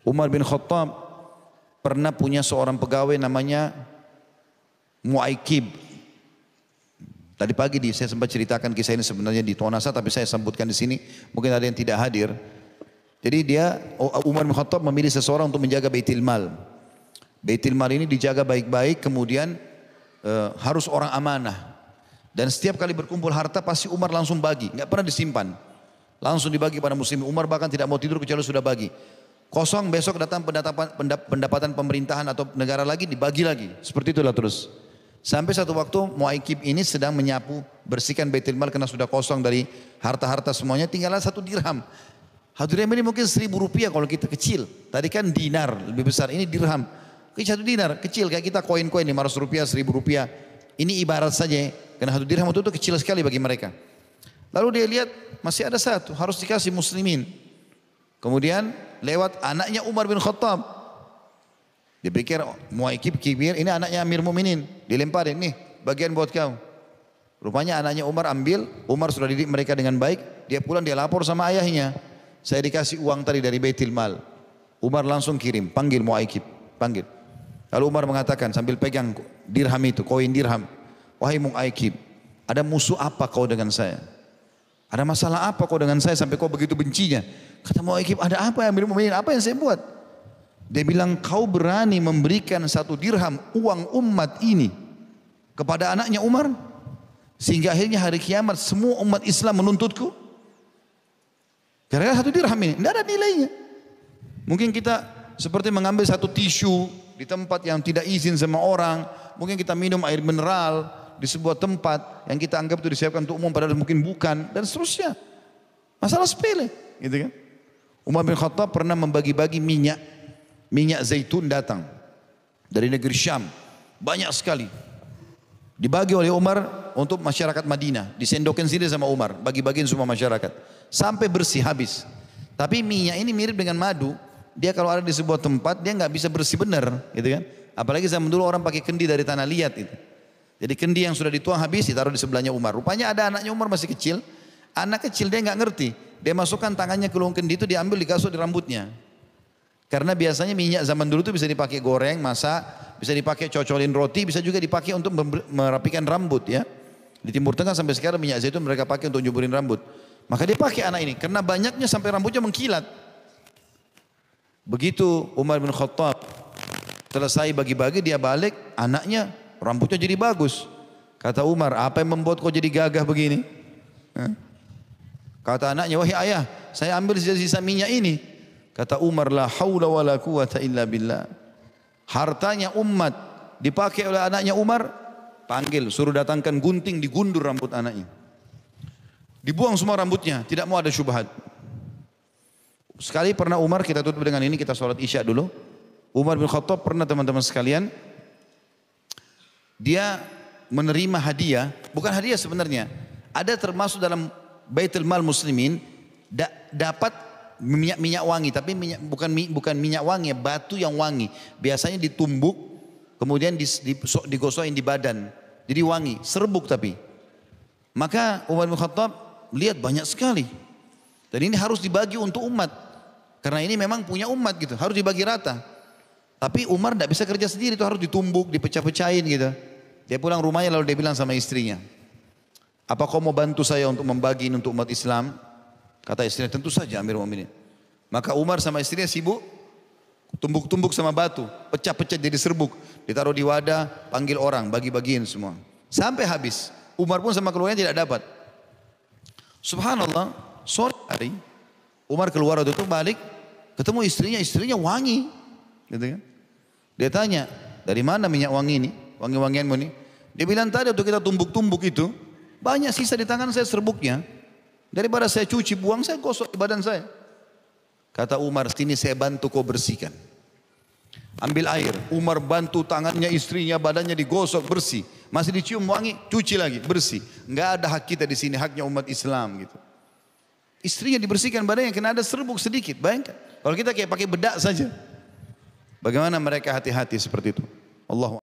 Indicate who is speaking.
Speaker 1: Umar bin Khattab pernah punya seorang pegawai namanya Muaikib. Tadi pagi saya sempat ceritakan kisah ini sebenarnya di Tuanasa, tapi saya sebutkan di sini, mungkin ada yang tidak hadir. Jadi Umar bin Khattab memilih seseorang untuk menjaga Baitul Mal. Baitul Mal ini dijaga baik-baik, kemudian harus orang amanah. Dan setiap kali berkumpul harta pasti Umar langsung bagi, nggak pernah disimpan. Langsung dibagi pada muslimin. Umar bahkan tidak mau tidur kecuali sudah bagi. Kosong besok datang pendapatan pemerintahan atau negara lagi, dibagi lagi. Seperti itulah terus. Sampai satu waktu Muaikib ini sedang menyapu, bersihkan Baitul Mal karena sudah kosong dari harta-harta semuanya, tinggallah 1 dirham. 1 dirham ini mungkin 1.000 rupiah kalau kita kecil. Tadi kan dinar lebih besar, ini dirham. 1 dinar kecil kayak kita koin-koin 500 rupiah, 1.000 rupiah. Ini ibarat saja, karena 1 dirham itu kecil sekali bagi mereka. Lalu dia lihat masih ada 1, harus dikasih muslimin. Kemudian lewat anaknya Umar bin Khattab. Dia pikir Muaikib kibir, ini anaknya Amir Mu'minin. Dilemparin, nih bagian buat kau. Rupanya anaknya Umar ambil, Umar sudah didik mereka dengan baik. Dia pulang, dia lapor sama ayahnya. Saya dikasih uang tadi dari Baitul Mal. Umar langsung kirim, panggil Muaikib, panggil. Lalu Umar mengatakan sambil pegang dirham itu, koin dirham. Wahai Muaikib, ada musuh apa kau dengan saya? Ada masalah apa kau dengan saya sampai kau begitu bencinya? Kata Muaikib, ada apa ya Amir Mu'minin? Apa yang saya buat? Dia bilang, kau berani memberikan 1 dirham uang umat ini kepada anaknya Umar, sehingga akhirnya hari kiamat semua umat Islam menuntutku gara-gara 1 dirham ini. Tidak ada nilainya. Mungkin kita seperti mengambil 1 tisu di tempat yang tidak izin sama orang, mungkin kita minum air mineral di sebuah tempat yang kita anggap itu disiapkan untuk umum padahal mungkin bukan, dan seterusnya. Masalah sepele, gitu kan? Umar bin Khattab pernah membagi-bagi minyak zaitun datang dari negeri Syam, banyak sekali. Dibagi oleh Umar untuk masyarakat Madinah, disendokin sini sama Umar, bagi-bagiin semua masyarakat sampai bersih habis. Tapi minyak ini mirip dengan madu, dia kalau ada di sebuah tempat dia nggak bisa bersih benar, gitu kan? Apalagi zaman dulu orang pakai kendi dari tanah liat itu. Jadi kendi yang sudah dituang habis ditaruh di sebelahnya Umar. Rupanya ada anaknya Umar masih kecil, anak kecil dia nggak ngerti, dia masukkan tangannya ke lubang kendi itu, diambil digosok di rambutnya. Karena biasanya minyak zaman dulu itu bisa dipakai goreng, masak, bisa dipakai cocolin roti, bisa juga dipakai untuk merapikan rambut ya. Di Timur Tengah sampai sekarang minyak zaitun mereka pakai untuk nyuburin rambut. Maka dia pakai anak ini, karena banyaknya sampai rambutnya mengkilat. Begitu Umar bin Khattab selesai bagi-bagi, dia balik, anaknya rambutnya jadi bagus. Kata Umar, apa yang membuat kau jadi gagah begini? Kata anaknya, wahai ayah, saya ambil sisa-sisa minyak ini. Kata Umar, la haula wa la quwata illa billah. Hartanya umat dipakai oleh anaknya Umar, panggil, suruh datangkan gunting, digundur rambut anaknya. Dibuang semua rambutnya, tidak mau ada syubhat. Sekali pernah Umar, kita tutup dengan ini, kita sholat isya dulu. Umar bin Khattab pernah teman-teman sekalian, dia menerima hadiah, bukan hadiah sebenarnya. Ada termasuk dalam Baitul Mal muslimin, dapat minyak wangi, tapi bukan minyak wangi, batu yang wangi. Biasanya ditumbuk, kemudian digosokin di badan, jadi wangi, serbuk tapi. Maka Umar bin Khattab lihat banyak sekali, dan ini harus dibagi untuk umat, karena ini memang punya umat gitu, harus dibagi rata. Tapi Umar tidak bisa kerja sendiri, itu harus ditumbuk, dipecah-pecahin gitu. Dia pulang rumahnya lalu dia bilang sama istrinya, apa kau mau bantu saya untuk membagi ini untuk umat Islam? Kata istrinya, tentu saja Amir Mu'minin. Maka Umar sama istrinya sibuk tumbuk-tumbuk sama batu, pecah-pecah jadi serbuk, ditaruh di wadah, panggil orang, bagi-bagiin semua. Sampai habis. Umar pun sama keluarganya tidak dapat. Subhanallah, sore hari Umar keluar waktu itu balik, ketemu istrinya wangi. Gitu kan? Dia tanya, dari mana minyak wangi ini? Wangi-wangianmu ini? Dia bilang tadi waktu kita tumbuk-tumbuk itu, banyak sisa di tangan saya serbuknya. Daripada saya cuci, buang, saya gosok di badan saya. Kata Umar, sini saya bantu kau bersihkan. Ambil air, Umar bantu tangannya, istrinya, badannya digosok bersih. Masih dicium wangi, cuci lagi, bersih. Enggak ada hak kita di sini, haknya umat Islam gitu. Istrinya dibersihkan badannya, kena ada serbuk sedikit. Bayangkan, kalau kita kayak pakai bedak saja. Bagaimana mereka hati-hati seperti itu? Allah